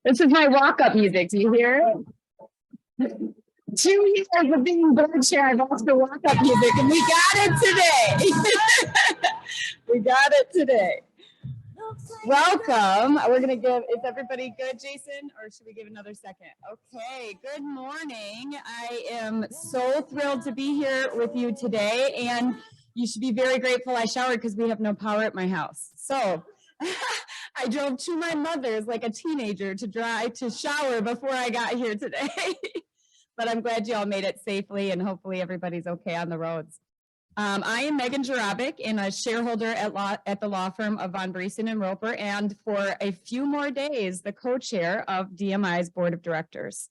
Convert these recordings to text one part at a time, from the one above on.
This is my walk-up music. Do you hear it? 2 years of being board chair, I've also walk-up music, and we got it today. We got it today. Welcome. We're going to give, is everybody good, Jason, or should we give another second? Okay, good morning. I am so thrilled to be here with you today, and you should be very grateful I showered because we have no power at my house. So I drove to my mother's like a teenager to shower before I got here today. But I'm glad you all made it safely, and hopefully everybody's okay on the roads. I am Megan Jarabic, and a shareholder at the law firm of Von Briesen and Roper, and for a few more days, the co-chair of DMI's board of directors.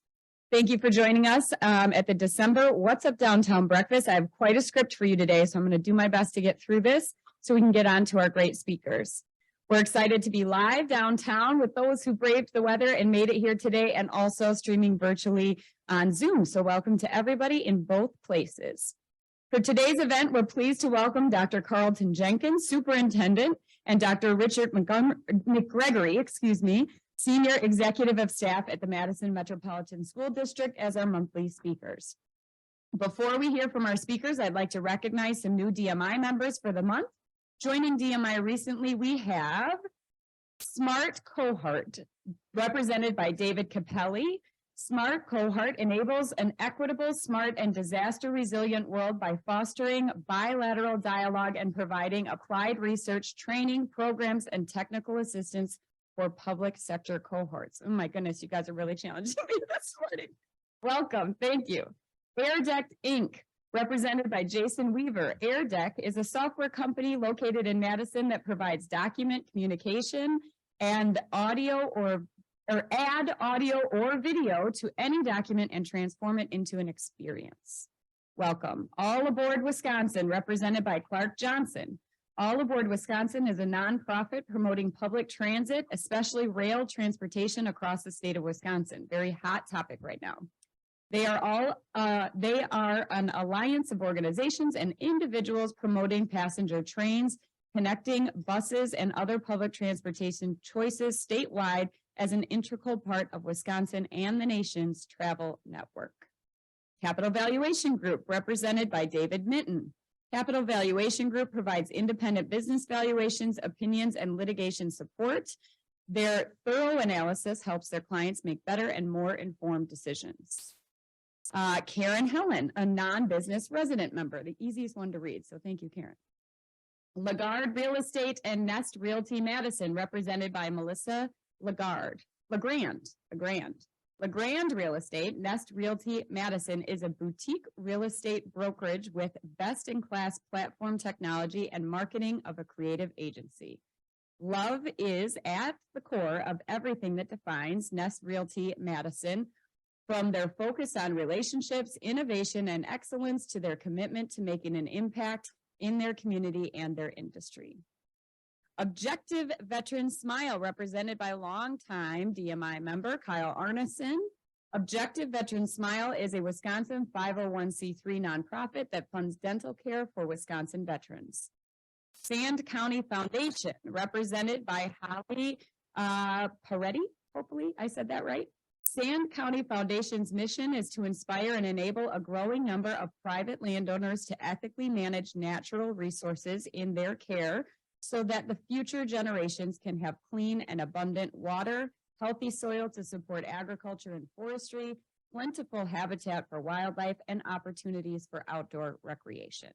Thank you for joining us at the December What's Up Downtown Breakfast. I have quite a script for you today, so I'm going to do my best to get through this so we can get on to our great speakers. We're excited to be live downtown with those who braved the weather and made it here today, and also streaming virtually on Zoom. So welcome to everybody in both places. For today's event, we're pleased to welcome Dr. Carlton Jenkins, Superintendent, and Dr. Richard McGregory, Senior Executive of Staff at the Madison Metropolitan School District, as our monthly speakers. Before we hear from our speakers, I'd like to recognize some new DMI members for the month. Joining DMI recently, we have Smart Cohort, represented by David Capelli. Smart Cohort enables an equitable, smart, and disaster-resilient world by fostering bilateral dialogue and providing applied research, training, programs, and technical assistance for public sector cohorts. Oh my goodness, you guys are really challenging me this morning. Welcome, thank you. AirDeck Inc., represented by Jason Weaver. AirDeck is a software company located in Madison that provides document communication and add audio or video to any document and transform it into an experience. Welcome. All Aboard Wisconsin, represented by Clark Johnson. All Aboard Wisconsin is a nonprofit promoting public transit, especially rail transportation across the state of Wisconsin. Very hot topic right now. They are an alliance of organizations and individuals promoting passenger trains, connecting buses and other public transportation choices statewide as an integral part of Wisconsin and the nation's travel network. Capital Valuation Group, represented by David Minton. Capital Valuation Group provides independent business valuations, opinions, and litigation support. Their thorough analysis helps their clients make better and more informed decisions. Karen Helen, a non-business resident member, the easiest one to read, so thank you, Karen. Lagarde Real Estate and Nest Realty Madison, represented by Melissa LeGrand Real Estate. Nest Realty Madison is a boutique real estate brokerage with best-in-class platform technology and marketing of a creative agency. Love is at the core of everything that defines Nest Realty Madison, from their focus on relationships, innovation, and excellence to their commitment to making an impact in their community and their industry. Objective Veteran Smile, represented by longtime DMI member Kyle Arneson. Objective Veteran Smile is a Wisconsin 501c3 nonprofit that funds dental care for Wisconsin veterans. Sand County Foundation, represented by Holly Peretti, hopefully I said that right. Sand County Foundation's mission is to inspire and enable a growing number of private landowners to ethically manage natural resources in their care so that the future generations can have clean and abundant water, healthy soil to support agriculture and forestry, plentiful habitat for wildlife, and opportunities for outdoor recreation.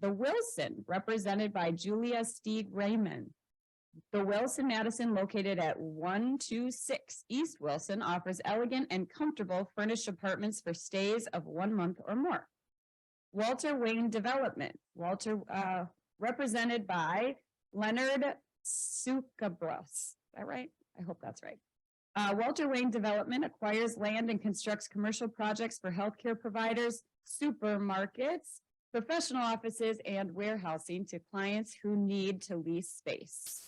The Wilson, represented by Julia Stieg Raymond. The Wilson Madison, located at 126 East Wilson, offers elegant and comfortable furnished apartments for stays of 1 month or more. Walter Wayne Development, represented by Leonard Sukabros. Is that right? I hope that's right. Walter Wayne Development acquires land and constructs commercial projects for healthcare providers, supermarkets, professional offices, and warehousing to clients who need to lease space.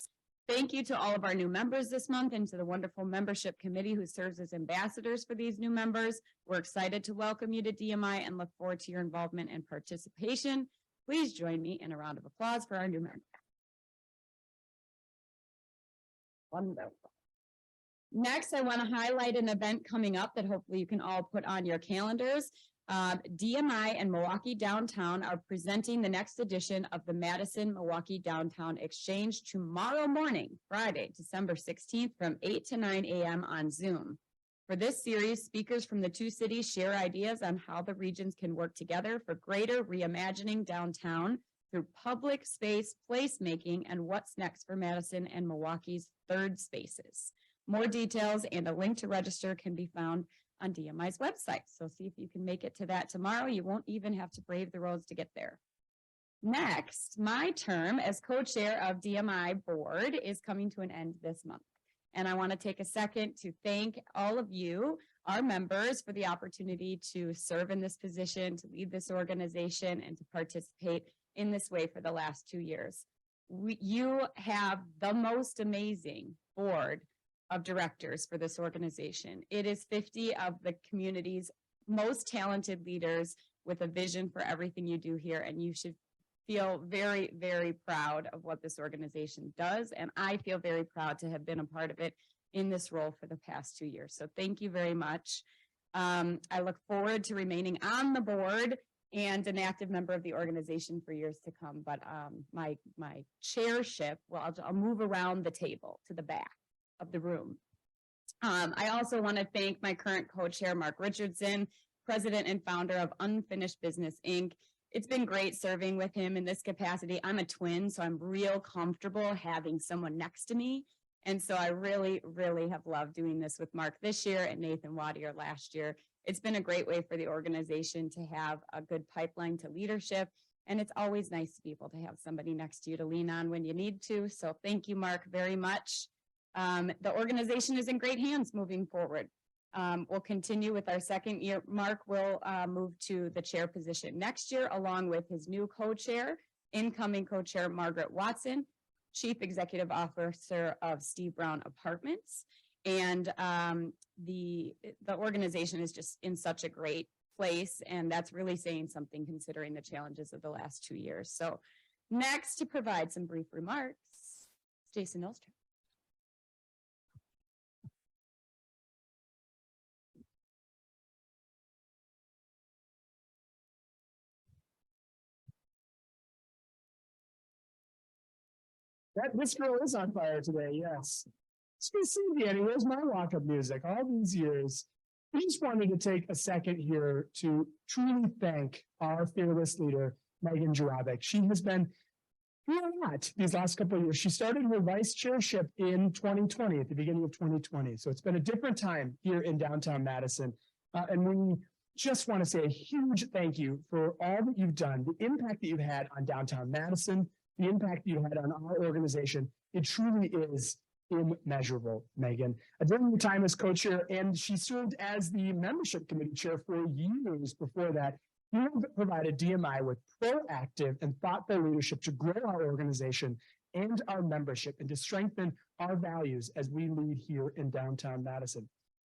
Thank you to all of our new members this month and to the wonderful membership committee who serves as ambassadors for these new members. We're excited to welcome you to DMI and look forward to your involvement and participation. Please join me in a round of applause for our new members. Wonderful. Next, I want to highlight an event coming up that hopefully you can all put on your calendars. DMI and Milwaukee Downtown are presenting the next edition of the Madison-Milwaukee Downtown Exchange tomorrow morning, Friday, December 16th from 8 to 9 a.m. on Zoom. For this series, speakers from the two cities share ideas on how the regions can work together for greater reimagining downtown through public space placemaking and what's next for Madison and Milwaukee's third spaces. More details and a link to register can be found on DMI's website. So see if you can make it to that tomorrow. You won't even have to brave the roads to get there. Next, my term as co-chair of DMI board is coming to an end this month. And I want to take a second to thank all of you, our members, for the opportunity to serve in this position, to lead this organization, and to participate in this way for the last 2 years. You have the most amazing board of directors for this organization. It is 50 of the community's most talented leaders with a vision for everything you do here, and you should feel very, very proud of what this organization does, and I feel very proud to have been a part of it in this role for the past 2 years. So thank you very much. I look forward to remaining on the board and an active member of the organization for years to come, but my chairship, well, I'll move around the table to the back of the room. I also want to thank my current co-chair, Mark Richardson, president and founder of Unfinished Business, Inc. It's been great serving with him in this capacity. I'm a twin, so I'm real comfortable having someone next to me. And so I really, really have loved doing this with Mark this year and Nathan Wadier last year. It's been a great way for the organization to have a good pipeline to leadership. And it's always nice to be able to have somebody next to you to lean on when you need to. So thank you, Mark, very much. The organization is in great hands moving forward. We'll continue with our second year. Mark will move to the chair position next year, along with his new co-chair, incoming co-chair Margaret Watson, Chief Executive Officer of Steve Brown Apartments. And the organization is just in such a great place, and that's really saying something considering the challenges of the last 2 years. So next, to provide some brief remarks, Jason Ilstrom. This girl is on fire today, yes. It's good to see you, Danny. Where's my walk-up music? All these years. We just wanted to take a second here to truly thank our fearless leader, Megan Jurabek. She has been through a lot these last couple of years. She started her vice chairship in 2020, at the beginning of 2020. So it's been a different time here in downtown Madison. And we just want to say a huge thank you for all that you've done, the impact that you've had on downtown Madison, the impact you had on our organization. It truly is immeasurable, Megan. During your time as co-chair, and she served as the membership committee chair for years before that, you have provided DMI with proactive and thoughtful leadership to grow our organization and our membership and to strengthen our values as we lead here in downtown Madison.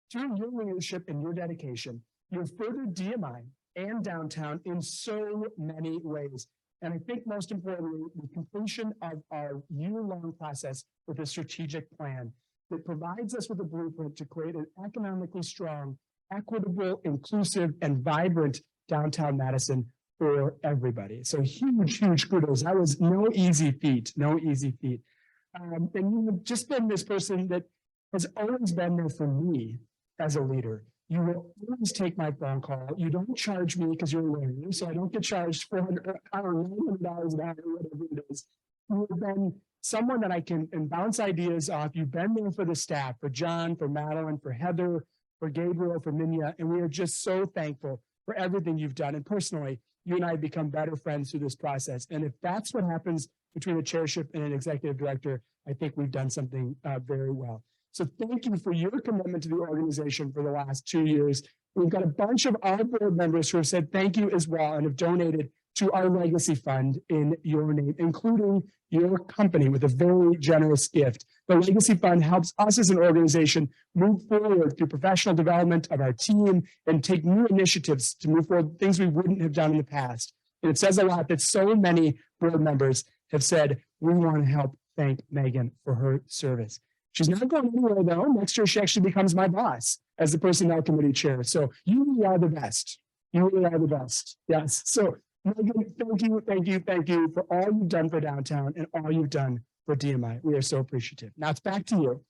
Through your leadership and your dedication, you have furthered DMI and downtown in so many ways. And I think most importantly, the completion of our year-long process with a strategic plan that provides us with a blueprint to create an economically strong, equitable, inclusive, and vibrant downtown Madison for everybody. So huge, huge kudos. That was no easy feat, no easy feat. And you've just been this person that has always been there for me as a leader. You will always take my phone call. You don't charge me because you're a lawyer, so I don't get charged $400 an hour, whatever it is. You've been someone that I can bounce ideas off. You've been there for the staff, for John, for Madeline, for Heather, for Gabriel, for Minya, and we are just so thankful for everything you've done. And personally, you and I have become better friends through this process. And if that's what happens between a chairship and an executive director, I think we've done something very well. So thank you for your commitment to the organization for the last 2 years. We've got a bunch of our board members who have said thank you as well and have donated to our legacy fund in your name, including your company with a very generous gift. The legacy fund helps us as an organization move forward through professional development of our team and take new initiatives to move forward, things we wouldn't have done in the past. And it says a lot that so many board members have said, we want to help thank Megan for her service. She's not going anywhere though. Next year, she actually becomes my boss as the personnel committee chair. So you really are the best. You really are the best. Yes. So Megan, thank you for all you've done for downtown and all you've done for DMI. We are so appreciative. Now it's back to you.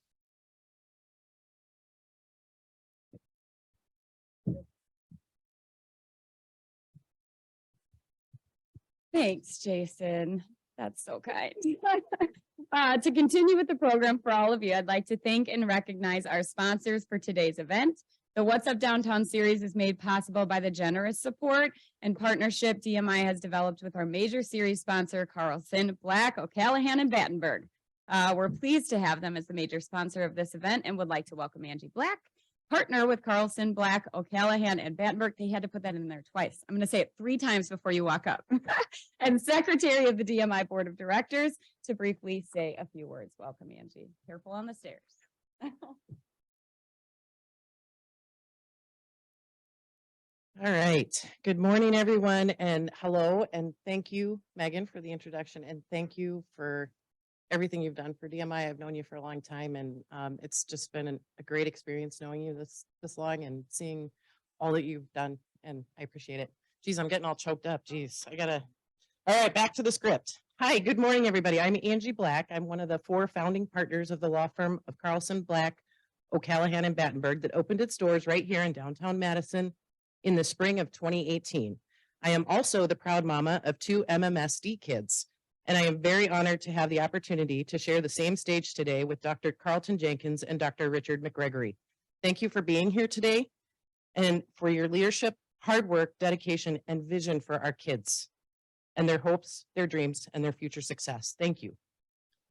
Thanks, Jason. That's so kind. To continue with the program for all of you, I'd like to thank and recognize our sponsors for today's event. The What's Up Downtown series is made possible by the generous support and partnership DMI has developed with our major series sponsor, Carlton, Black, O'Callahan, and Battenberg. We're pleased to have them as the major sponsor of this event and would like to welcome Angie Black, partner with Carlton, Black, O'Callahan, and Battenberg. They had to put that in there twice. I'm going to say it 3 times before you walk up. And secretary of the DMI Board of Directors to briefly say a few words. Welcome, Angie. Careful on the stairs. All right. Good morning, everyone, and hello, and thank you, Megan, for the introduction, and thank you for everything you've done for DMI. I've known you for a long time, and it's just been a great experience knowing you this long and seeing all that you've done, and I appreciate it. Geez, I'm getting all choked up. Geez, all right, back to the script. Hi, good morning, everybody. I'm Angie Black. I'm one of the 4 founding partners of the law firm of Carlton, Black, O'Callahan, and Battenberg that opened its doors right here in downtown Madison in the spring of 2018. I am also the proud mama of 2 MMSD kids, and I am very honored to have the opportunity to share the same stage today with Dr. Carlton Jenkins and Dr. Richard McGregory. Thank you for being here today and for your leadership, hard work, dedication, and vision for our kids and their hopes, their dreams, and their future success. Thank you.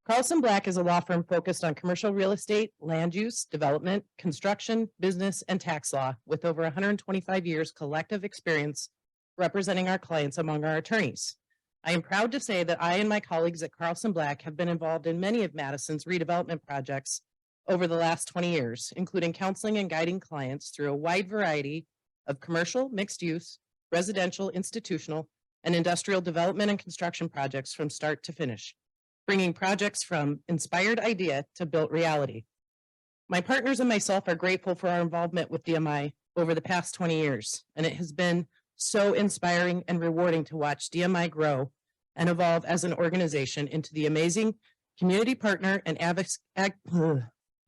Carlton Black is a law firm focused on commercial real estate, land use, development, construction, business, and tax law with over 125 years collective experience representing our clients among our attorneys. I am proud to say that I and my colleagues at Carlton Black have been involved in many of Madison's redevelopment projects over the last 20 years, including counseling and guiding clients through a wide variety of commercial, mixed use, residential, institutional, and industrial development and construction projects from start to finish, bringing projects from inspired idea to built reality. My partners and myself are grateful for our involvement with DMI over the past 20 years, and it has been so inspiring and rewarding to watch DMI grow and evolve as an organization into the amazing community partner and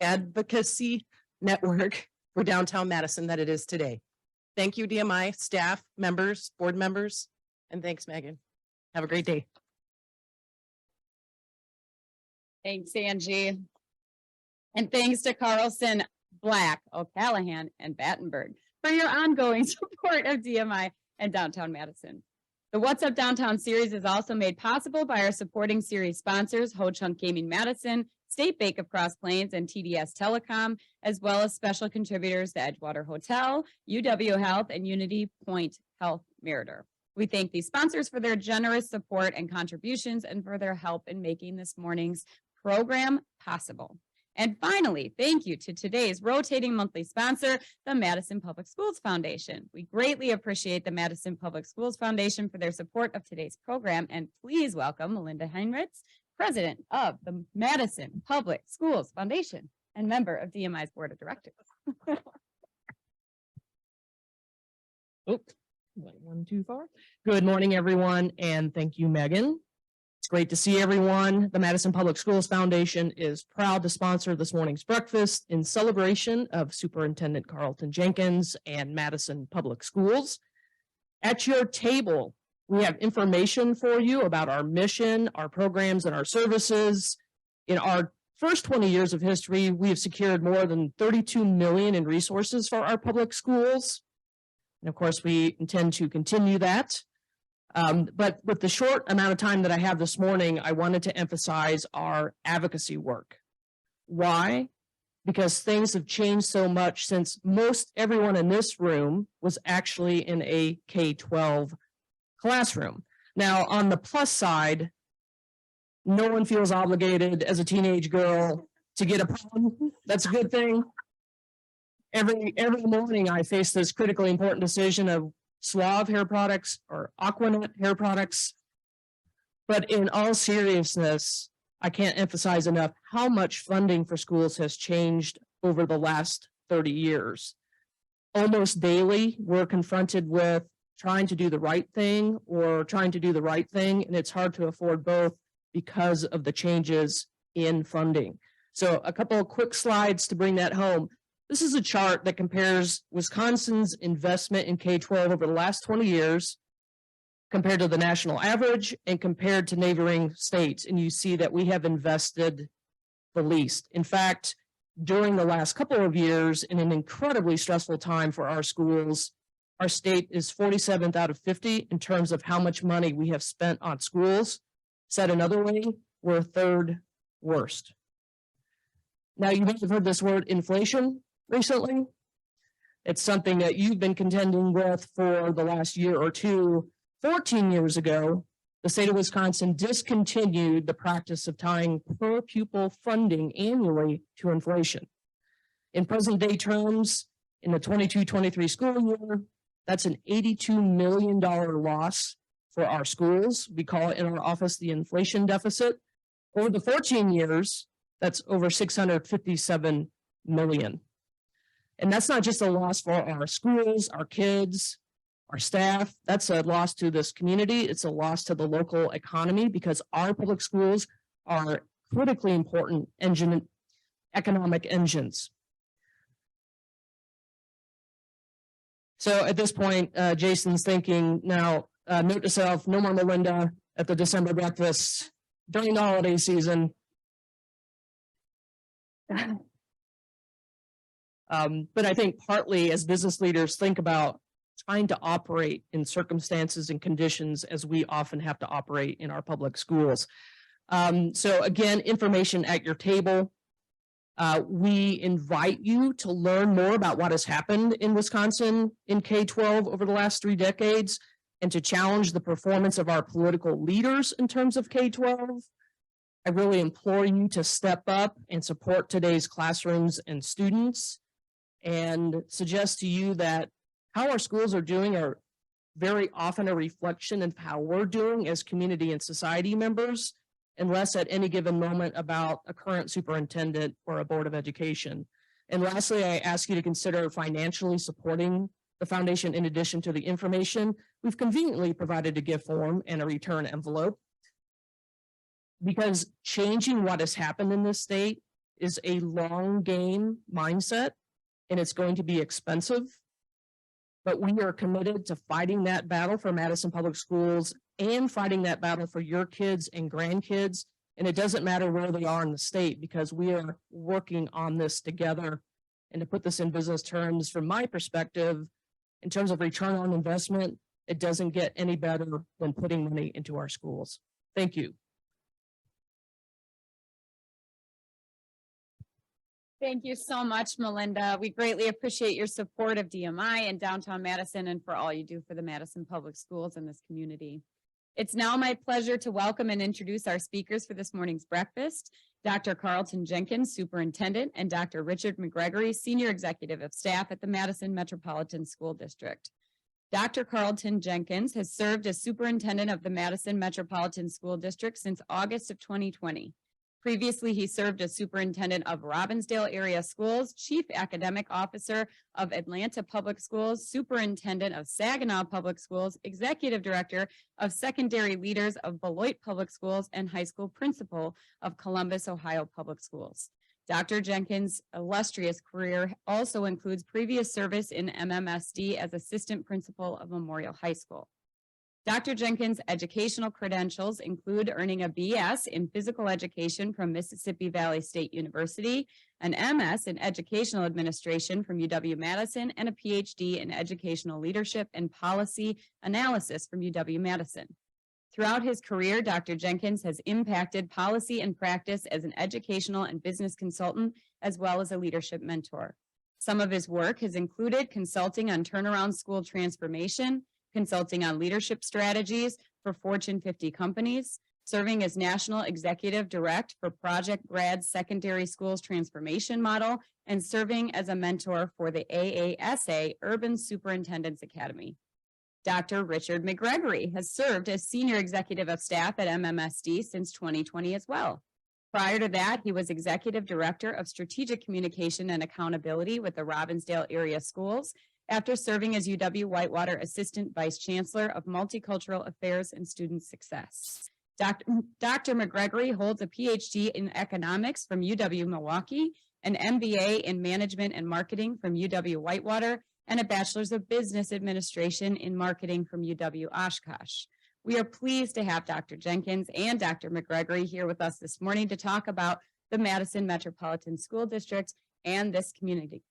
advocacy network for downtown Madison that it is today. Thank you, DMI, staff, members, board members, and thanks, Megan. Have a great day. Thanks, Angie. And thanks to Carlton, Black, O'Callahan, and Battenberg for your ongoing support of DMI and downtown Madison. The What's Up Downtown series is also made possible by our supporting series sponsors, Ho Chunk Gaming Madison, State Bank of Cross Plains, and TDS Telecom, as well as special contributors to Edgewater Hotel, UW Health, and Unity Point Health Meritor. We thank these sponsors for their generous support and contributions and for their help in making this morning's program possible. And finally, thank you to today's rotating monthly sponsor, the Madison Public Schools Foundation. We greatly appreciate the Madison Public Schools Foundation for their support of today's program. And please welcome Melinda Heinrichs, president of the Madison Public Schools Foundation and member of DMI's board of directors. Went one too far. Good morning, everyone, and thank you, Megan. It's great to see everyone. The Madison Public Schools Foundation is proud to sponsor this morning's breakfast in celebration of Superintendent Carlton Jenkins and Madison Public Schools. At your table, we have information for you about our mission, our programs, and our services. In our first 20 years of history, we have secured more than $32 million in resources for our public schools. And of course, we intend to continue that. But with the short amount of time that I have this morning, I wanted to emphasize our advocacy work. Why? Because things have changed so much since most everyone in this room was actually in a K-12 classroom. Now, on the plus side, no one feels obligated as a teenage girl to get a prom. That's a good thing. Every morning I face this critically important decision of Suave hair products or Aquanet hair products. But in all seriousness, I can't emphasize enough how much funding for schools has changed over the last 30 years. Almost daily, we're confronted with trying to do the right thing or trying to do the right thing, and it's hard to afford both because of the changes in funding. So a couple of quick slides to bring that home. This is a chart that compares Wisconsin's investment in K-12 over the last 20 years compared to the national average and compared to neighboring states. And you see that we have invested the least. In fact, during the last couple of years, in an incredibly stressful time for our schools, our state is 47th out of 50 in terms of how much money we have spent on schools. Said another way, we're third worst. Now, you might have heard this word inflation recently. It's something that you've been contending with for the last year or two. 14 years ago, the state of Wisconsin discontinued the practice of tying per pupil funding annually to inflation. In present day terms, in the 22-23 school year, that's an $82 million loss for our schools. We call it in our office the inflation deficit. Over the 14 years, that's over $657 million. And that's not just a loss for our schools, our kids, our staff. That's a loss to this community. It's a loss to the local economy because our public schools are critically important economic engines. So at this point, Jason's thinking now, note to self, no more Melinda at the December breakfast during the holiday season. But I think partly as business leaders think about trying to operate in circumstances and conditions as we often have to operate in our public schools. So again, information at your table. We invite you to learn more about what has happened in Wisconsin in K-12 over the last 3 decades and to challenge the performance of our political leaders in terms of K-12. I really implore you to step up and support today's classrooms and students and suggest to you that how our schools are doing are very often a reflection of how we're doing as community and society members, and less at any given moment about a current superintendent or a board of education. And lastly, I ask you to consider financially supporting the foundation in addition to the information. We've conveniently provided a gift form and a return envelope because changing what has happened in this state is a long game mindset and it's going to be expensive. But we are committed to fighting that battle for Madison Public Schools and fighting that battle for your kids and grandkids. And it doesn't matter where they are in the state because we are working on this together. And to put this in business terms, from my perspective, in terms of return on investment, it doesn't get any better than putting money into our schools. Thank you. Thank you so much, Melinda. We greatly appreciate your support of DMI and downtown Madison and for all you do for the Madison Public Schools in this community. It's now my pleasure to welcome and introduce our speakers for this morning's breakfast, Dr. Carlton Jenkins, Superintendent, and Dr. Richard McGregory, Senior Executive of Staff at the Madison Metropolitan School District. Dr. Carlton Jenkins has served as Superintendent of the Madison Metropolitan School District since August of 2020. Previously, he served as Superintendent of Robbinsdale Area Schools, Chief Academic Officer of Atlanta Public Schools, Superintendent of Saginaw Public Schools, Executive Director of Secondary Leaders of Beloit Public Schools, and High School Principal of Columbus, Ohio Public Schools. Dr. Jenkins' illustrious career also includes previous service in MMSD as Assistant Principal of Memorial High School. Dr. Jenkins' educational credentials include earning a BS in physical education from Mississippi Valley State University, an MS in educational administration from UW-Madison, and a PhD in educational leadership and policy analysis from UW-Madison. Throughout his career, Dr. Jenkins has impacted policy and practice as an educational and business consultant, as well as a leadership mentor. Some of his work has included consulting on turnaround school transformation, consulting on leadership strategies for Fortune 50 companies, serving as National Executive Director for Project Grad's Secondary Schools Transformation Model, and serving as a mentor for the AASA Urban Superintendents Academy. Dr. Richard McGregory has served as Senior Executive of Staff at MMSD since 2020 as well. Prior to that, he was Executive Director of Strategic Communication and Accountability with the Robbinsdale Area Schools after serving as UW-Whitewater Assistant Vice Chancellor of Multicultural Affairs and Student Success. Dr. McGregory holds a PhD in Economics from UW-Milwaukee, an MBA in Management and Marketing from UW-Whitewater, and a Bachelor's of Business Administration in Marketing from UW-Oshkosh. We are pleased to have Dr. Jenkins and Dr. McGregory here with us this morning to talk about the Madison Metropolitan School District and this community.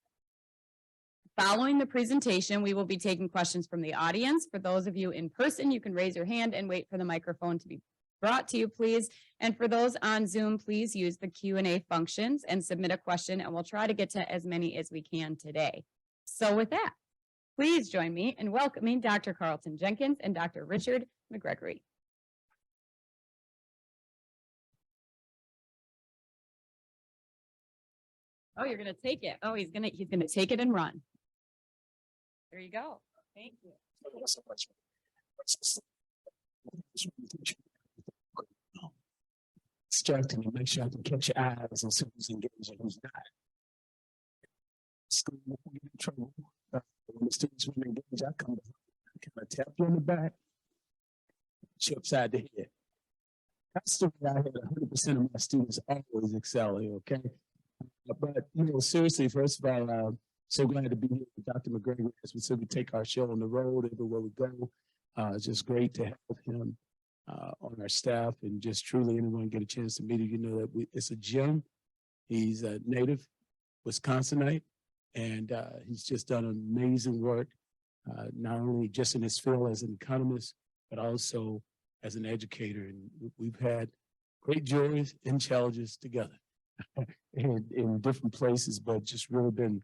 Following the presentation, we will be taking questions from the audience. For those of you in person, you can raise your hand and wait for the microphone to be brought to you, please. And for those on Zoom, please use the Q&A functions and submit a question, and we'll try to get to as many as we can today. So with that, please join me in welcoming Dr. Carlton Jenkins and Dr. Richard McGregory. Oh, you're gonna take it. Oh, he's gonna take it and run. There you go. Thank you. Distracting you, make sure I can catch your eyes and see who's engaged and who's not. School, we get in trouble. When the students want to engage, I come behind, kind of tap you on the back, you upside the head. That's the way I had 100% of my students always excelling, okay? But, you know, seriously, first of all, so glad to be here with Dr. McGregory as we said we take our show on the road everywhere we go. It's just great to have him on our staff, and just truly anyone get a chance to meet him, you know that it's a gem. He's a native Wisconsinite, and he's just done amazing work, not only just in his field as an economist, but also as an educator. And we've had great joys and challenges together in different places, but just really been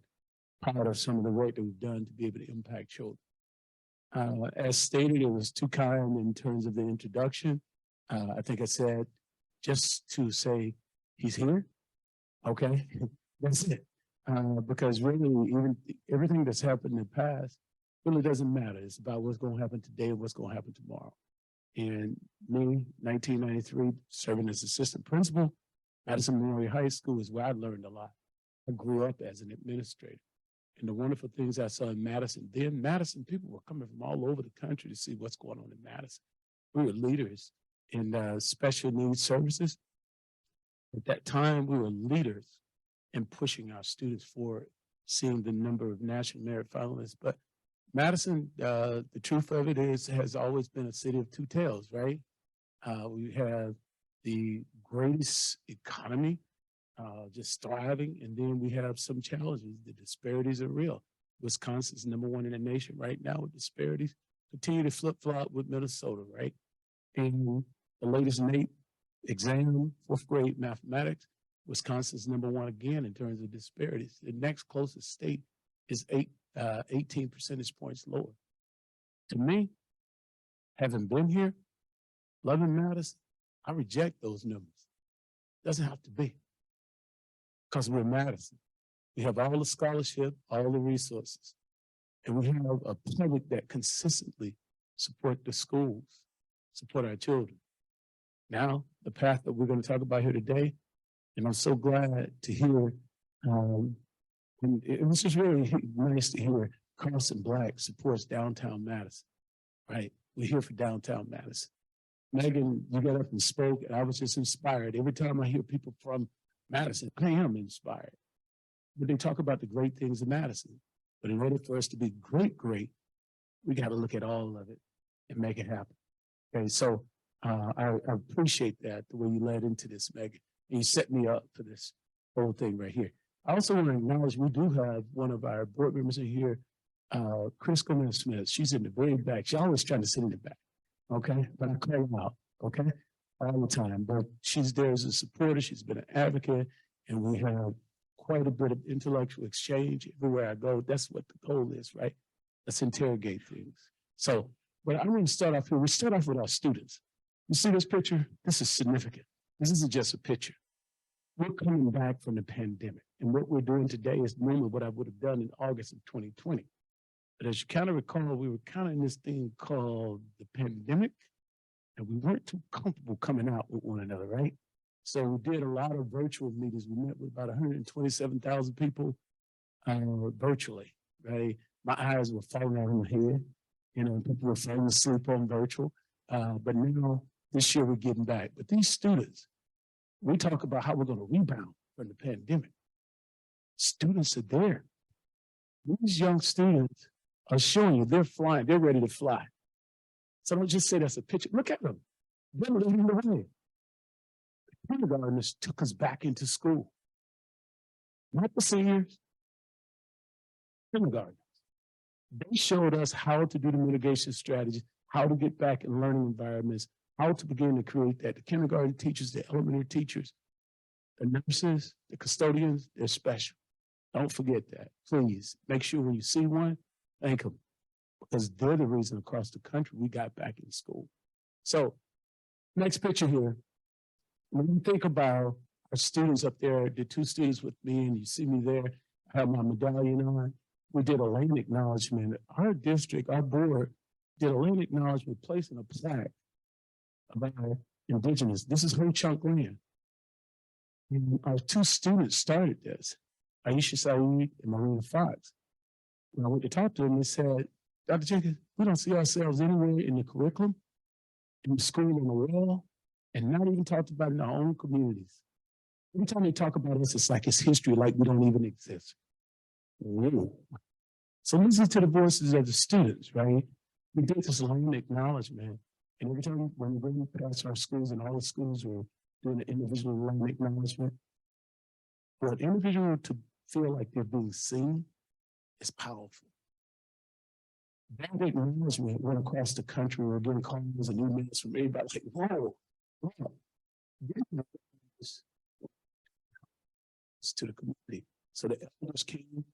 proud of some of the work that we've done to be able to impact children. As stated, it was too kind in terms of the introduction. I think I said just to say he's here. Okay, that's it. Because really, even everything that's happened in the past really doesn't matter. It's about what's going to happen today and what's going to happen tomorrow. And me, 1993, serving as assistant principal, Madison Memorial High School is where I learned a lot. I grew up as an administrator. And the wonderful things I saw in Madison, then Madison, people were coming from all over the country to see what's going on in Madison. We were leaders in special needs services. At that time, we were leaders in pushing our students forward, seeing the number of national merit finalists. But Madison, the truth of it is, has always been a city of two tales, right? We have the greatest economy, just thriving, and then we have some challenges. The disparities are real. Wisconsin's #1 in the nation right now with disparities. Continue to flip-flop with Minnesota, right? And the latest NAEP exam, 4th grade mathematics, Wisconsin's #1 again in terms of disparities. The next closest state is 18 percentage points lower. To me, having been here, loving Madison, I reject those numbers. Doesn't have to be. Because we're Madison. We have all the scholarship, all the resources, and we have a public that consistently support the schools, support our children. Now, the path that we're going to talk about here today, and I'm so glad to hear, and it was just really nice to hear Carlton Black supports downtown Madison, right? We're here for downtown Madison. Megan, you got up and spoke, and I was just inspired. Every time I hear people from Madison, I am inspired. But they talk about the great things in Madison. But in order for us to be great, we got to look at all of it and make it happen. Okay, so I appreciate that, the way you led into this, Megan. And you set me up for this whole thing right here. I also want to acknowledge we do have one of our board members in here, Chris Gomez-Smith. She's in the very back. She's always trying to sit in the back, okay? But I call her out, okay? All the time, but she's there as a supporter. She's been an advocate, and we have quite a bit of intellectual exchange everywhere I go. That's what the goal is, right? Let's interrogate things. So, but I'm going to start off here. We start off with our students. You see this picture? This is significant. This isn't just a picture. We're coming back from the pandemic, and what we're doing today is normally what I would have done in August of 2020. But as you kind of recall, we were kind of in this thing called the pandemic, and we weren't too comfortable coming out with one another, right? So we did a lot of virtual meetings. We met with about 127,000 people virtually, right? My eyes were falling out of my head. You know, people were falling asleep on virtual. But now, this year, we're getting back. But these students, we talk about how we're going to rebound from the pandemic. Students are there. These young students are showing you they're flying, they're ready to fly. So don't just say that's a picture. Look at them. They're leading the way. The kindergartners took us back into school. Not the seniors, kindergartners. They showed us how to do the mitigation strategies, how to get back in learning environments, how to begin to create that. The kindergarten teachers, the elementary teachers, the nurses, the custodians, they're special. Don't forget that. Please make sure when you see one, thank them, because they're the reason across the country we got back in school. So next picture here. When you think about our students up there, the two students with me, and you see me there, I have my medallion on. We did a land acknowledgement. Our district, our board did a land acknowledgement placing a plaque about indigenous. This is whole chunk land. And our two students started this, Aisha Saeed and Marina Fox. When I went to talk to them, they said, Dr. Jenkins, we don't see ourselves anywhere in the curriculum, in the school, on the wall, and not even talked about in our own communities. Every time they talk about us, it's like it's history, like we don't even exist. Really? So listen to the voices of the students, right? We did this land acknowledgement, and every time when we bring past our schools, and all the schools were doing the individual land acknowledgement, for an individual to feel like they're being seen is powerful. That acknowledgement went across the country. We're getting calls and emails from everybody like, whoa, wow. To the community. So the elders came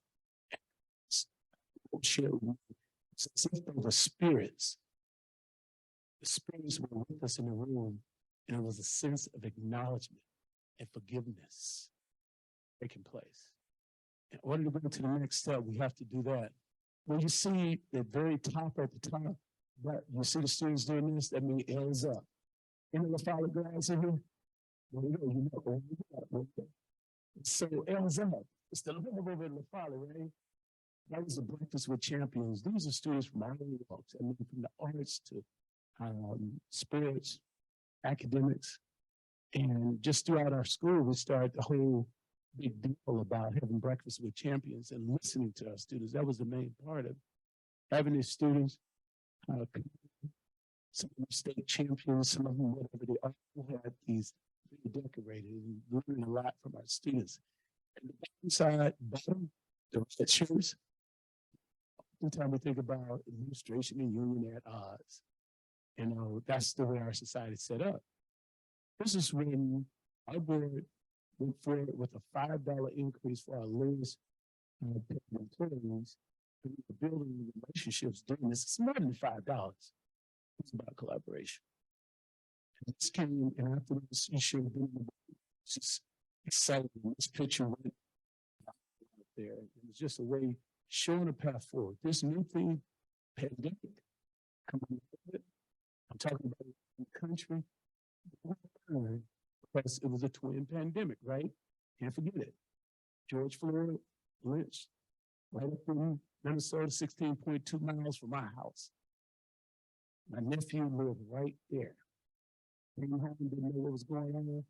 and shared the spirits. The spirits were with us in the room, and it was a sense of acknowledgement and forgiveness taking place. In order to go to the next step, we have to do that. When you see the very top at the top, that you see the students doing this, that means L's up. You know the follow guys in here? There you go, you know. So L's up. It's the love over in the follow, right? That was the Breakfast with Champions. These are students from all walks. I mean, from the arts to sports, academics, and just throughout our school, we started the whole big deal about having Breakfast with Champions and listening to our students. That was the main part of having these students. Some of them state champions, some of them whatever they all had these really decorated and learning a lot from our students. And the bottom, the red shirts. Anytime we think about administration and union at odds, you know, that's the way our society is set up. This is when our board went forward with a $5 increase for our lowest employees. We were building relationships doing this. It's more than $5. It's about collaboration. And this came, and after this, you should have been just exciting. This picture went out there. It was just a way showing a path forward. This new thing, pandemic, coming with it. I'm talking about it in the country. Because it was a twin pandemic, right? Can't forget it. George Floyd lynched right up in Minnesota, 16.2 miles from my house. My nephew lived right there. Came home, didn't know what was going on.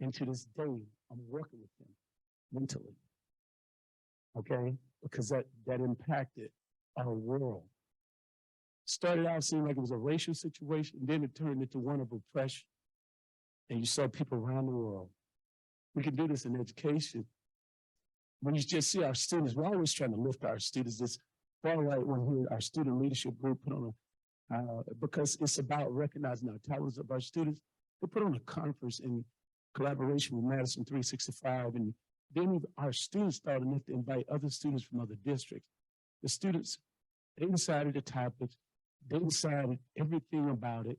And to this day, I'm working with him mentally. Okay? Because that impacted our world. Started out seeming like it was a racial situation, and then it turned into one of oppression. And you saw people around the world. We can do this in education. When you just see our students, we're always trying to lift our students. This far right one here, our student leadership group put on because it's about recognizing our talents of our students. They put on a conference in collaboration with Madison 365, and then our students started enough to invite other students from other districts. The students, they decided the topics, they decided everything about it,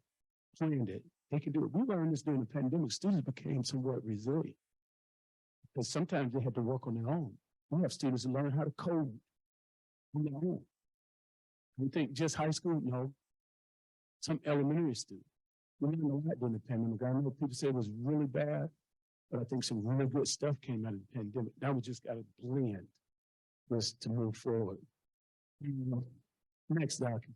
planned it. They can do it. We learned this during the pandemic. Students became somewhat resilient because sometimes they had to work on their own. We have students who learn how to code on their own. We think just high school? No. Some elementary students. We learned a lot during the pandemic. I know people say it was really bad, but I think some really good stuff came out of the pandemic. Now we just got to blend this to move forward. Next document.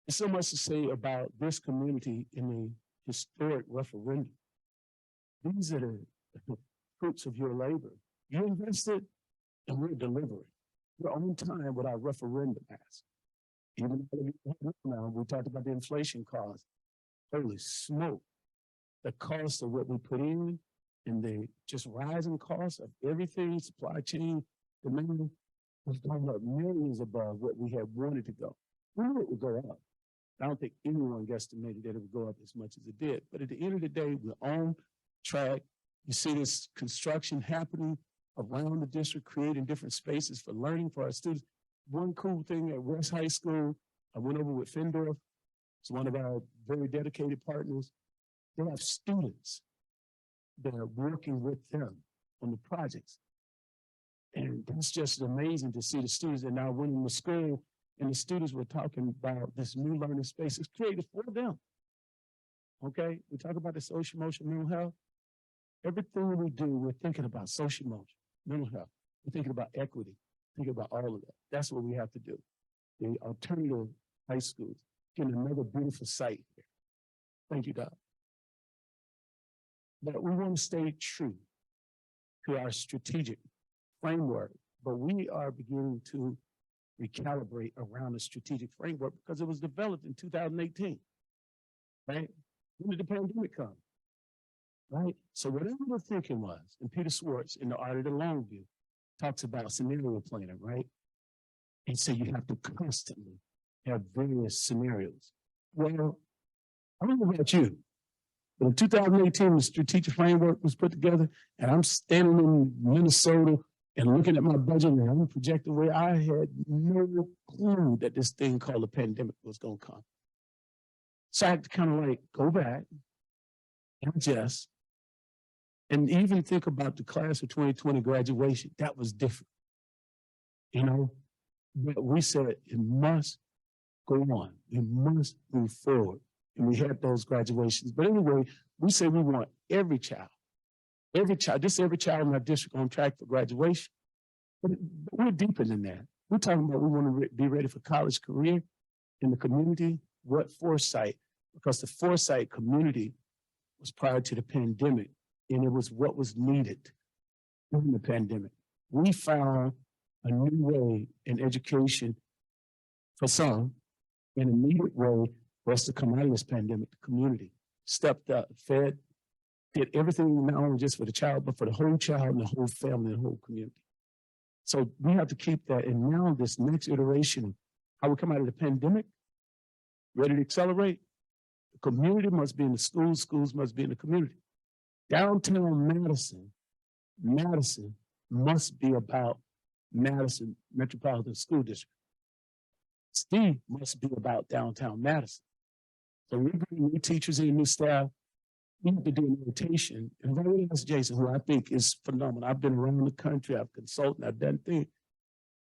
There's so much to say about this community in the historic referendum. These are the fruits of your labor. You invested and we're delivering. We're on time with our referendum ask. Even now, we talked about the inflation cost. Holy smoke. The cost of what we put in and the just rising cost of everything, supply chain, demand, was talking about millions above what we had wanted to go. We knew it would go up. I don't think anyone guesstimated that it would go up as much as it did. But at the end of the day, we're on track. You see this construction happening around the district, creating different spaces for learning for our students. One cool thing at West High School, I went over with Findorf. It's one of our very dedicated partners. They have students that are working with them on the projects. And that's just amazing to see the students that now went in the school and the students were talking about this new learning space. It's created for them. Okay, we talk about the social, emotional, mental health. Everything we do, we're thinking about social, emotional, mental health. We're thinking about equity, thinking about all of that. That's what we have to do. The alternative high schools, getting another beautiful site here. Thank you, Doc. But we want to stay true to our strategic framework, but we are beginning to recalibrate around the strategic framework because it was developed in 2018, right? When did the pandemic come? Right? So whatever the thinking was, and Peter Schwartz in the Art of the Long View talks about scenario planning, right? And so you have to constantly have various scenarios. Well, I don't know about you, but in 2018, the strategic framework was put together, and I'm standing in Minnesota and looking at my budget and I'm projecting where I had no clue that this thing called a pandemic was going to come. So I had to kind of like go back and adjust and even think about the class of 2020 graduation. That was different, you know, but we said it must go on. We must move forward. And we had those graduations. But anyway, we say we want every child, just every child in our district on track for graduation. But we're deeper than that. We're talking about we want to be ready for college career in the community. What foresight? Because the foresight community was prior to the pandemic, and it was what was needed during the pandemic. We found a new way in education for some, in a needed way for us to come out of this pandemic. The community stepped up, fed, did everything not only just for the child, but for the whole child and the whole family and the whole community. So we have to keep that. And now this next iteration of how we come out of the pandemic, ready to accelerate, the community must be in the schools, schools must be in the community. Downtown Madison must be about Madison Metropolitan School District. Steve must be about downtown Madison. So we bring new teachers in, new staff. We have to do an invitation. And I've already asked Jason, who I think is phenomenal. I've been around the country, I've consulted, I've done things.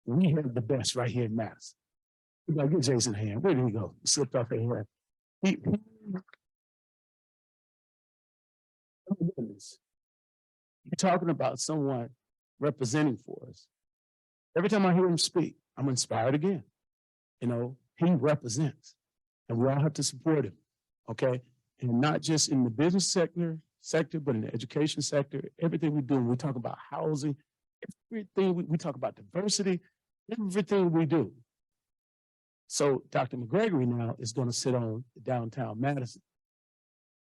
We have the best right here in Madison. We gotta give Jason a hand. Where did he go? He slipped off a hand. Oh my goodness. You're talking about someone representing for us. Every time I hear him speak, I'm inspired again. You know, he represents, and we all have to support him, okay? And not just in the business sector, but in the education sector, everything we do, we talk about housing, everything we talk about diversity, everything we do. So Dr. McGregory now is going to sit on the downtown Madison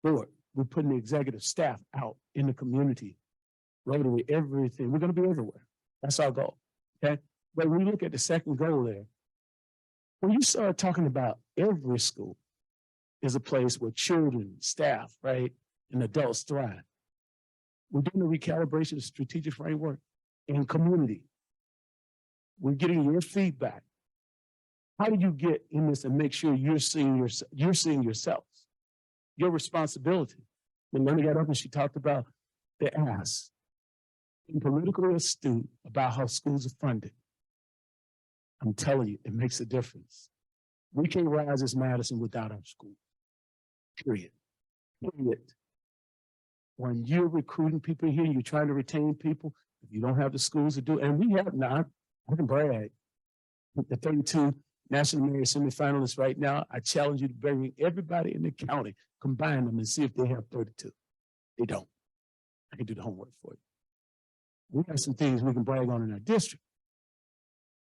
board. We're putting the executive staff out in the community, Rotary, everything. We're going to be everywhere. That's our goal, okay? But when you look at the second goal there, when you start talking about every school is a place where children, staff, right, and adults thrive. We're doing a recalibration of strategic framework and community. We're getting your feedback. How do you get in this and make sure you're seeing yourselves, your responsibility? When Lenny got up and she talked about the ask, being politically astute about how schools are funded. I'm telling you, it makes a difference. We can't rise as Madison without our school. Period. Period. When you're recruiting people here, you're trying to retain people, if you don't have the schools to do, and we have now, I can brag. With the 32 National Merit semifinalists right now, I challenge you to bring everybody in the county, combine them and see if they have 32. They don't. I can do the homework for you. We have some things we can brag on in our district,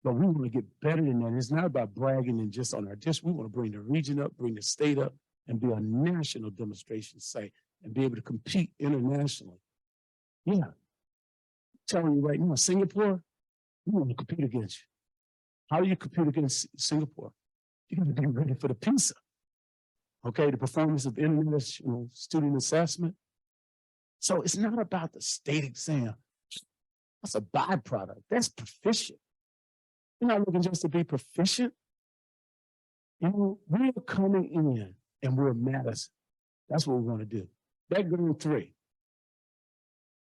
but we want to get better than that. It's not about bragging and just on our district. We want to bring the region up, bring the state up, and be a national demonstration site and be able to compete internationally. Yeah. I'm telling you right now, Singapore, we want to compete against you. How do you compete against Singapore? You got to be ready for the PISA. Okay, the performance of international student assessment. So it's not about the state exam. That's a byproduct. That's proficient. You're not looking just to be proficient. You know, we're coming in and we're Madison. That's what we want to do. That grade 3.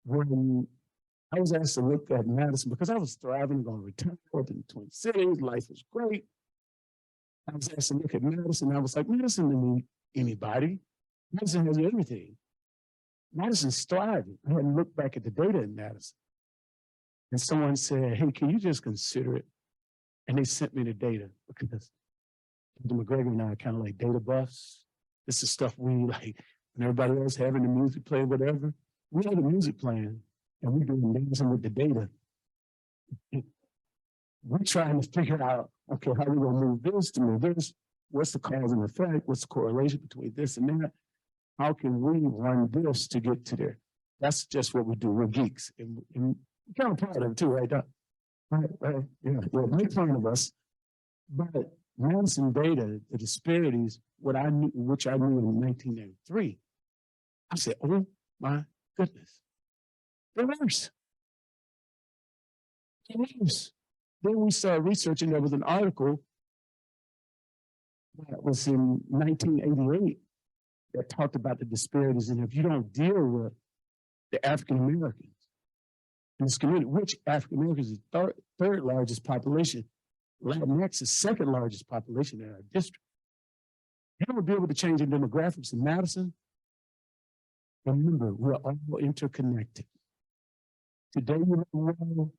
When I was asked to look at Madison, because I was thriving, going to retire up in the Twin Cities, life was great. I was asked to look at Madison. I was like, Madison doesn't need anybody. Madison has everything. Madison's thriving. I hadn't looked back at the data in Madison. And someone said, hey, can you just consider it? And they sent me the data because McGregory and I are kind of like data buffs. This is stuff we like, when everybody else having the music play, whatever. We have the music playing and we're doing Madison with the data. We're trying to figure out, okay, how are we going to move this to move this? What's the cause and effect? What's the correlation between this and that? How can we run this to get to there? That's just what we do. We're geeks. And we're kind of proud of it too, right? Right. Yeah, make fun of us. But Madison data, the disparities, which I knew in 1993, I said, oh my goodness. They're worse. They're worse. Then we started researching. There was an article that was in 1988 that talked about the disparities. And if you don't deal with the African Americans in this community, which African Americans is third largest population, Latinx is second largest population in our district. You don't be able to change the demographics in Madison. Remember, we're all interconnected. Today you know well.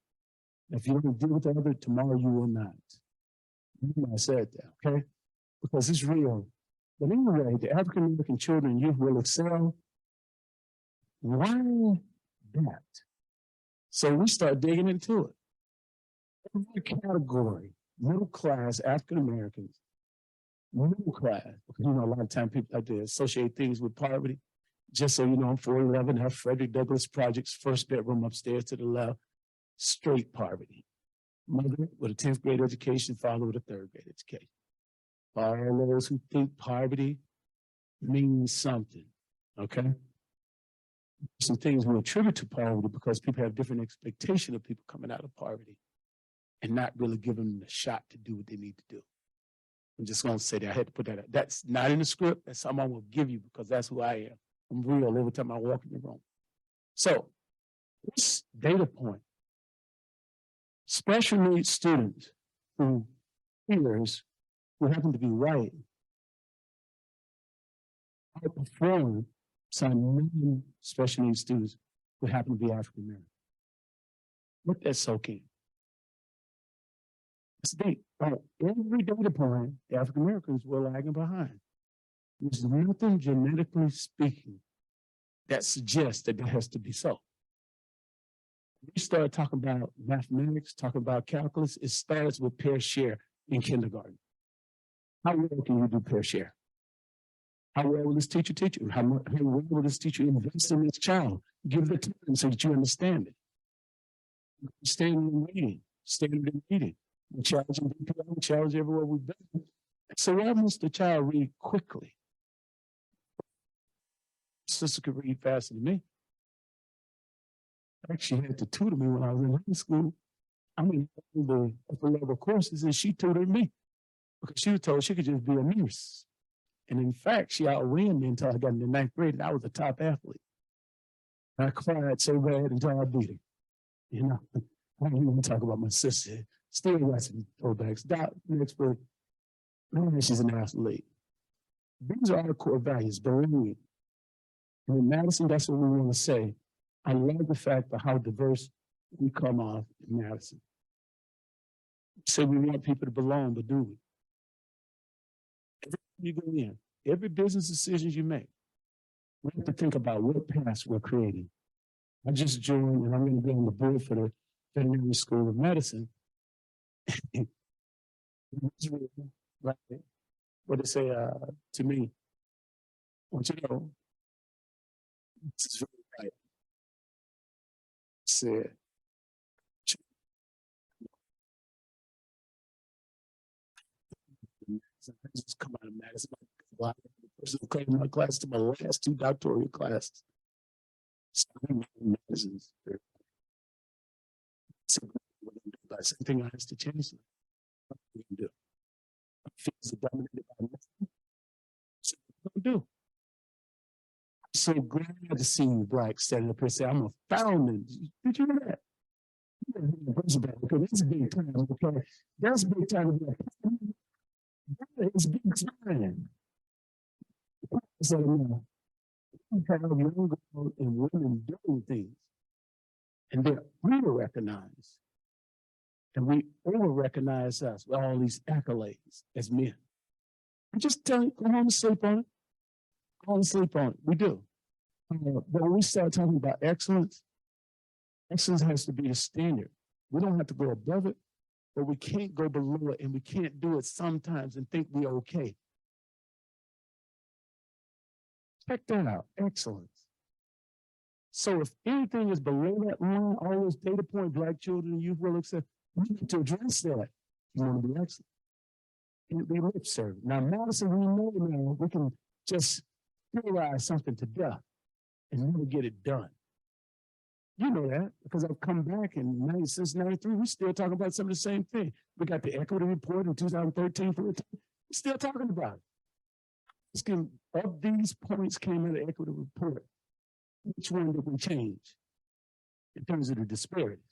If you don't deal with the other, tomorrow you will not. I said that, okay? Because it's real. But anyway, the African American children and youth will excel. Why that? So we start digging into it. Every category, middle class, African Americans, middle class, because you know, a lot of times people like to associate things with poverty. Just so you know, I'm 411, have Frederick Douglass Project's first bedroom upstairs to the left, straight poverty. Mother with a 10th grade education, father with a 3rd grade education. All those who think poverty means something, okay? Some things we attribute to poverty because people have different expectation of people coming out of poverty and not really giving them the shot to do what they need to do. I'm just gonna say that, I had to put that out. That's not in the script, that's something I will give you because that's who I am. I'm real every time I walk in the room. So, this data point, special needs students who peers who happen to be white outperform some non-special needs students who happen to be African American. Let that soak in. It's deep. Every data point, the African Americans were lagging behind. There's nothing genetically speaking that suggests that that has to be so. We start talking about mathematics, talking about calculus, it starts with pair share in kindergarten. How well can you do pair share? How well will this teacher teach you? How well will this teacher invest in this child? Give the time so that you understand it. Standard in reading, standard in reading. We challenge in DPI, we challenge everywhere we've been. So why must the child read quickly? Sister could read faster than me. Actually had to tutor me when I was in high school. I mean, the upper level courses, and she tutored me because she was told she could just be a nurse. And in fact, she outran me until I got into 9th grade, and I was a top athlete. I cried so bad until I beat her. You know, I don't even talk about my sister. Still got some throwbacks. Next word, she's an athlete. These are our core values, belonging. And in Madison, that's what we want to say. I love the fact of how diverse we come off in Madison. So we want people to belong, but do we? Every time you go in, every business decision you make, we have to think about what paths we're creating. I just joined, and I'm going to be on the board for the Veterinary School of Medicine. Right. What they say to me, I want you to know, this is very right. Said, I just come out of Madison. A lot of the person who came to my class to my last two doctoral classes. So Madison's same thing I asked the chancellor. What are we gonna do? Fields are dominated by men. So what do we do? I'm so glad to see you, Black, standing up here and say, I'm a founding. Did you know that? Because that's big time. Okay? That's big time. That is big time. So now, we have young girls and women doing things, and they're under-recognized. And we over-recognize us with all these accolades as men. I just tell you, go home and sleep on it. Go home and sleep on it. We do. But when we start talking about excellence, excellence has to be the standard. We don't have to go above it, but we can't go below it, and we can't do it sometimes and think we're okay. Check that out, excellence. So if anything is below that line, all those data point Black children and youth will accept, we need to address that. You want to be excellent. Can't be lip service. Now, Madison, we know now we can just theorize something to death and never get it done. You know that because I've come back since 93, we're still talking about some of the same thing. We got the equity report in 2013, 14. We're still talking about it. Of these points came out of the equity report. Which one did we change in terms of the disparity?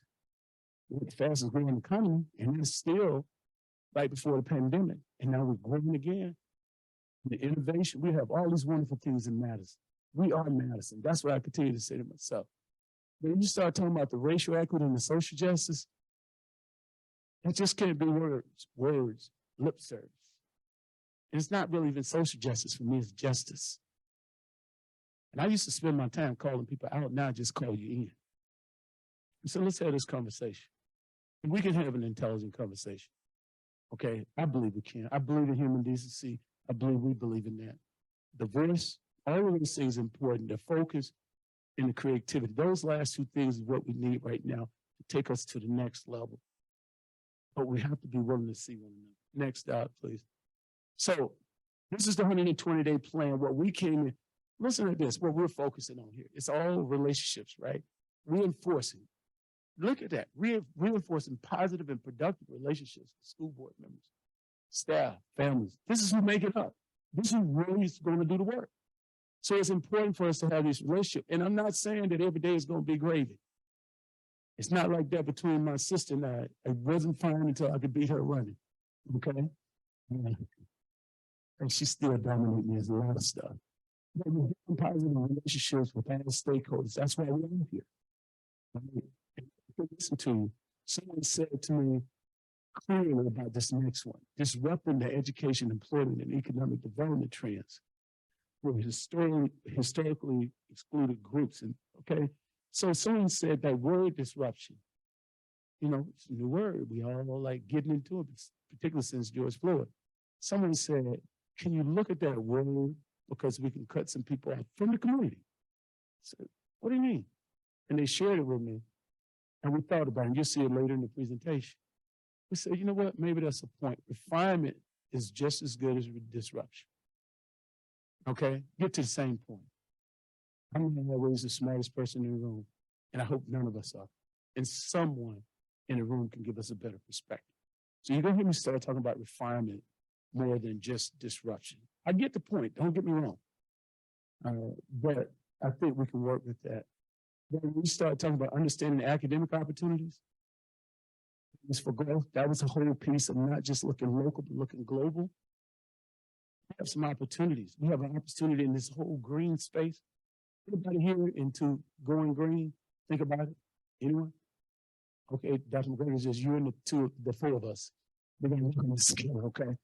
We're the fastest growing economy, and it's still right before the pandemic. And now we're growing again. The innovation, we have all these wonderful things in Madison. We are Madison. That's what I continue to say to myself. When you start talking about the racial equity and the social justice, it just can't be words, lip service. And it's not really even social justice for me, it's justice. And I used to spend my time calling people out, now I just call you in. So let's have this conversation. And we can have an intelligent conversation. Okay, I believe we can. I believe in human decency. I believe we believe in that. The voice, all of those things are important. The focus and the creativity. Those last two things is what we need right now to take us to the next level. But we have to be willing to see one another. Next out, please. So this is the 120-day plan. What we came in, listen to this, what we're focusing on here. It's all relationships, right? Reinforcing. Look at that, reinforcing positive and productive relationships with school board members, staff, families. This is who make it up. This is who really is going to do the work. So it's important for us to have this relationship. And I'm not saying that every day is going to be gravy. It's not like that between my sister and I. It wasn't fine until I could beat her running, okay? And she still dominates me as a lot of stuff. But we're building positive relationships with all stakeholders. That's why we're here. Listen to you. Someone said to me clearly about this next one, disrupting the education, employment, and economic development trends for historically excluded groups. And okay, so someone said that word disruption, you know, it's a new word. We all like getting into it, particularly since George Floyd. Someone said, can you look at that word because we can cut some people out from the community? I said, what do you mean? And they shared it with me. And we thought about it. You'll see it later in the presentation. We said, you know what? Maybe that's a point. Refinement is just as good as disruption. Okay? Get to the same point. I'm not always the smartest person in the room, and I hope none of us are. And someone in the room can give us a better perspective. So you're going to hear me start talking about refinement more than just disruption. I get the point. Don't get me wrong. But I think we can work with that. When we start talking about understanding academic opportunities, for growth, that was a whole piece of not just looking local, but looking global. have some opportunities. We have an opportunity in this whole green space. Anybody here into going green? Think about it. Anyone? Okay, Dr. McGregory says you and the four of us. We're gonna work on this again, okay?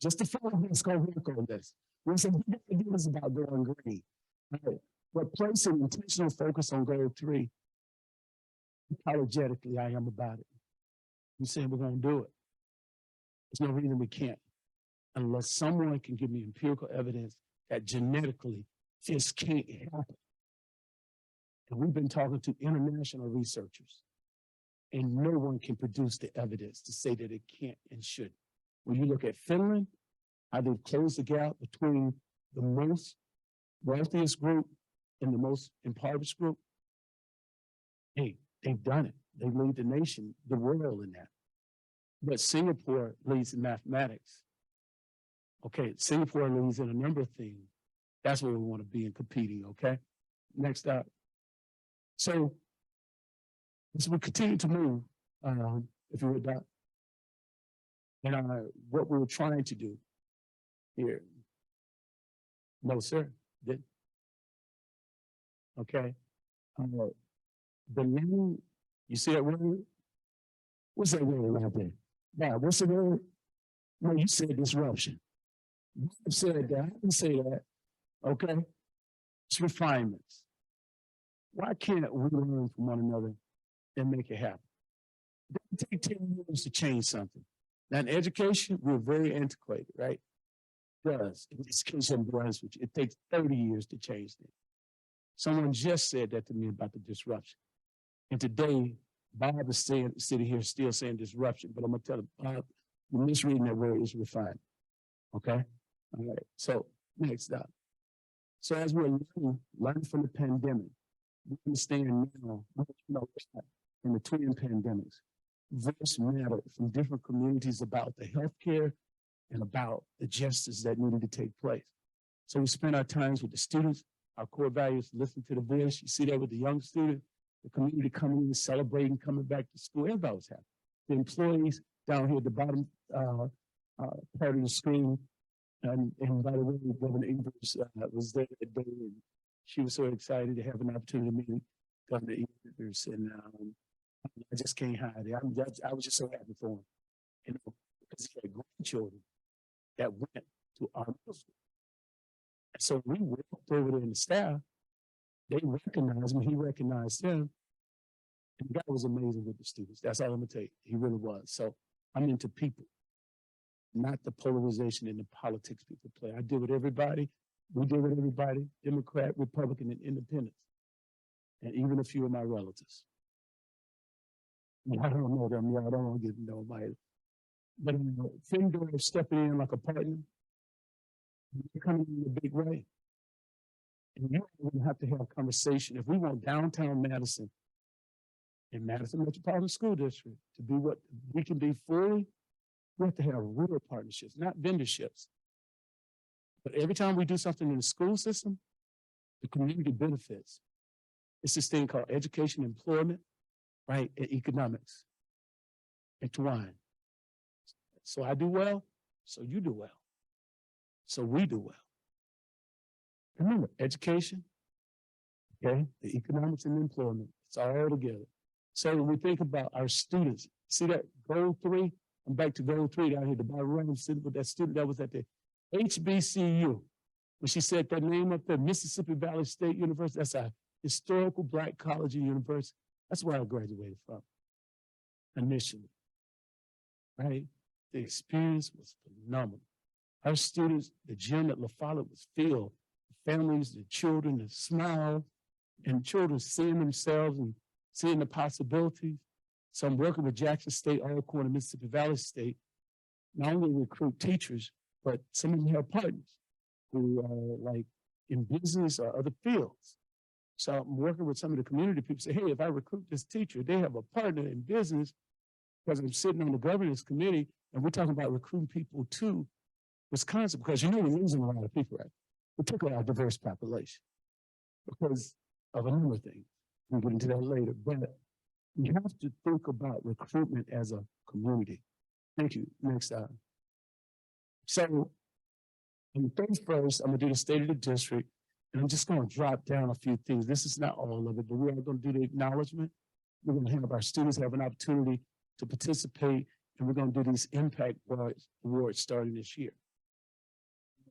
Just the four of us gonna work on this. There's some big ideas about going green. All right. But placing intentional focus on goal 3, apologetically, I am about it. I'm saying we're gonna do it. There's no reason we can't, unless someone can give me empirical evidence that genetically this can't happen. And we've been talking to international researchers, and no one can produce the evidence to say that it can't and shouldn't. When you look at Finland, how they've closed the gap between the most wealthiest group and the most impoverished group, hey, they've done it. They lead the nation, the world in that. But Singapore leads in mathematics. Okay, Singapore leads in a number of things. That's where we want to be in competing, okay? Next up. So, as we continue to move, if you would, Doc, and what we're trying to do here. No, sir, didn't. Okay. The name, you see that word? What's that word right there? Now, what's the word? No, you said disruption. You said that. I didn't say that. Okay. It's refinements. Why can't we learn from one another and make it happen? It doesn't take 10 years to change something. Now, in education, we're very antiquated, right? It does. In this case, in Brunswick, it takes 30 years to change things. Someone just said that to me about the disruption. And today, Bob is sitting here still saying disruption, but I'm going to tell him, Bob, you're misreading that word is refined. Okay? All right. So, next up. So, as we're learning from the pandemic, we understand now, in the twin pandemics, voice mattered from different communities about the healthcare and about the justice that needed to take place. So we spent our times with the students, our core values, listen to the voice. You see that with the young student, the community coming in, celebrating, coming back to school. Everybody was happy. The employees down here at the bottom part of the screen, and by the way, Governor Evers was there that day, and she was so excited to have an opportunity to meet Governor Evers, and I just can't hide it. I was just so happy for him, you know, because he had grandchildren that went to our middle school. And so we walked over there in the staff, they recognized me, he recognized them, and the guy was amazing with the students. That's all I'm gonna tell you. He really was. So I'm into people, not the polarization and the politics people play. I deal with everybody. We deal with everybody, Democrat, Republican, and Independent, and even a few of my relatives. I don't know them, y'all. I don't want to get to know them. But Fendor stepping in like a partner, coming in a big way. And you have to have a conversation. If we want downtown Madison and Madison Metropolitan School District to be what we can be fully, we have to have real partnerships, not vendorships. But every time we do something in the school system, the community benefits. It's this thing called education, employment, right, and economics. Entwined. So I do well, so you do well. So we do well. Remember, education, okay, the economics and employment, it's all together. So when we think about our students, see that goal 3? I'm back to goal 3 down here, the bottom right, I'm sitting with that student that was at the HBCU. When she said that name up there, Mississippi Valley State University, that's a historical Black college and university. That's where I graduated from initially, right? The experience was phenomenal. Our students, the gym at La Follette was filled. The families, the children, the smile, and children seeing themselves and seeing the possibilities. So I'm working with Jackson State, Alcorn, and Mississippi Valley State, not only recruit teachers, but some of them have partners who are like in business or other fields. So I'm working with some of the community people, say, hey, if I recruit this teacher, they have a partner in business, because I'm sitting on the governance committee and we're talking about recruiting people to Wisconsin, because you know we're losing a lot of people, right? Particularly our diverse population, because of a number of things. We'll get into that later, but we have to think about recruitment as a community. Thank you. Next. So On the 31st, I'm gonna do the state of the district, and I'm just gonna drop down a few things. This is not all of it, but we are gonna do the acknowledgement. We're gonna have our students have an opportunity to participate, and we're gonna do these impact awards starting this year.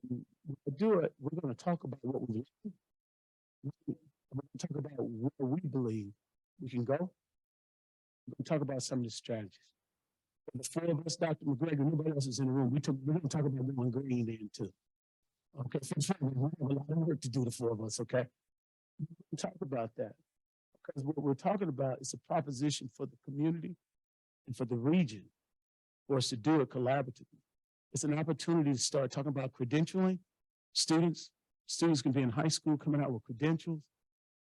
When we do it, we're gonna talk about what we learned. We're gonna talk about where we believe we can go. We're gonna talk about some of the strategies. For the four of us, Dr. McGregory, nobody else is in the room. We're gonna talk about going green then too. Okay, so we have a lot of work to do, the four of us, okay? We'll talk about that. Because what we're talking about is a proposition for the community and for the region for us to do it collaboratively. It's an opportunity to start talking about credentialing students. Students can be in high school coming out with credentials.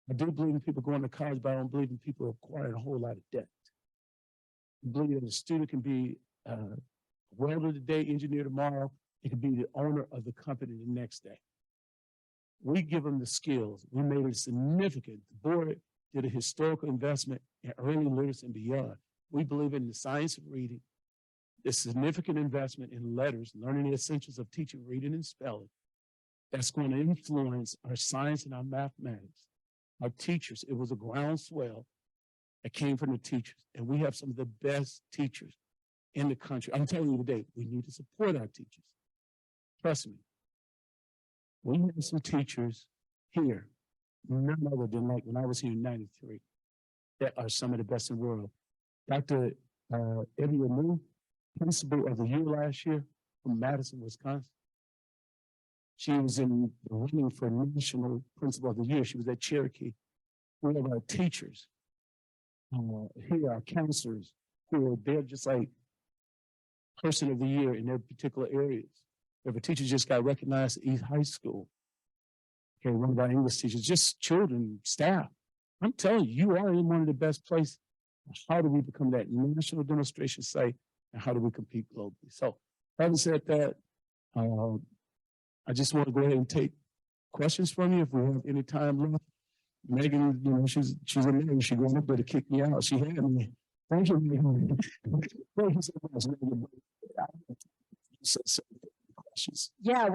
I do believe in people going to college, but I don't believe in people acquiring a whole lot of debt. I believe that a student can be a welder today, engineer tomorrow. It could be the owner of the company the next day. We give them the skills. We made it significant. The board did a historical investment in early literacy and beyond. We believe in the science of reading, the significant investment in letters, learning the essentials of teaching, reading, and spelling. That's going to influence our science and our mathematics. Our teachers, it was a groundswell that came from the teachers. And we have some of the best teachers in the country. I'm telling you today, we need to support our teachers. Trust me. We have some teachers here, none other than like when I was here in '93, that are some of the best in the world. Dr. Eddie Amu, principal of the year last year from Madison, Wisconsin. She was in the running for national principal of the year. She was at Cherokee. We have our teachers here, our counselors, who are they're just like person of the year in their particular areas. If a teacher just got recognized at East High School, okay, one of our English teachers, just children, staff. I'm telling you, you are in one of the best places. How do we become that national demonstration site, and how do we compete globally? So, having said that, I just want to go ahead and take questions from you if we have any time left. Megan, you know, she's amazing. She going up there to kick me out. She had me. Thank you, Megan. Thank you so much, Megan. Questions. Yeah,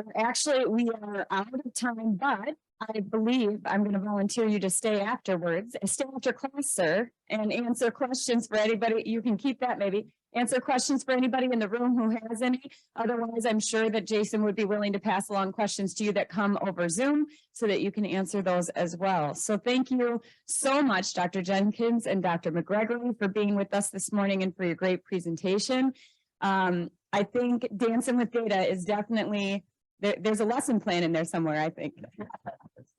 we are out of time, but I believe I'm going to volunteer you to stay afterwards. Stay after class, sir, and answer questions for anybody. You can keep that maybe. Answer questions for anybody in the room who has any. Otherwise, I'm sure that Jason would be willing to pass along questions to you that come over Zoom so that you can answer those as well. So thank you so much, Dr. Jenkins and Dr. McGregory, for being with us this morning and for your great presentation. I think dancing with data is definitely, there's a lesson plan in there somewhere, I think.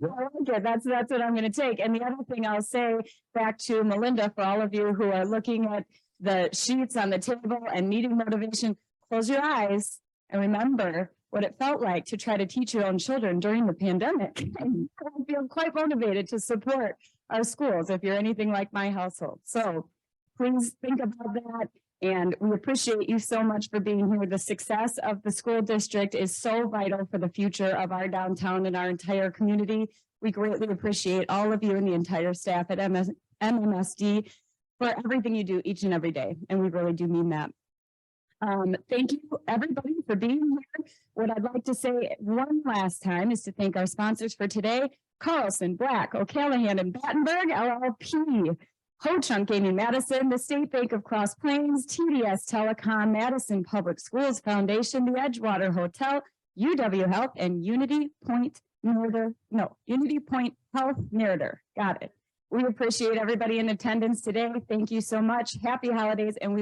Okay, that's what I'm going to take. And the other thing I'll say back to Melinda, for all of you who are looking at the sheets on the table and needing motivation, close your eyes and remember what it felt like to try to teach your own children during the pandemic. And I feel quite motivated to support our schools if you're anything like my household. So please think about that. And we appreciate you so much for being here. The success of the school district is so vital for the future of our downtown and our entire community. We greatly appreciate all of you and the entire staff at MMSD for everything you do each and every day. And we really do mean that. Thank you, everybody, for being here. What I'd like to say one last time is to thank our sponsors for today: Carlton, Black, O'Callahan, and Battenberg, LLP. Ho-Chunk Gaming Madison, the State Bank of Cross Plains, TDS Telecom, Madison Public Schools Foundation, the Edgewater Hotel, UW Health, and Unity Point Health Meritor. Got it. We appreciate everybody in attendance today. Thank you so much. Happy holidays, and we will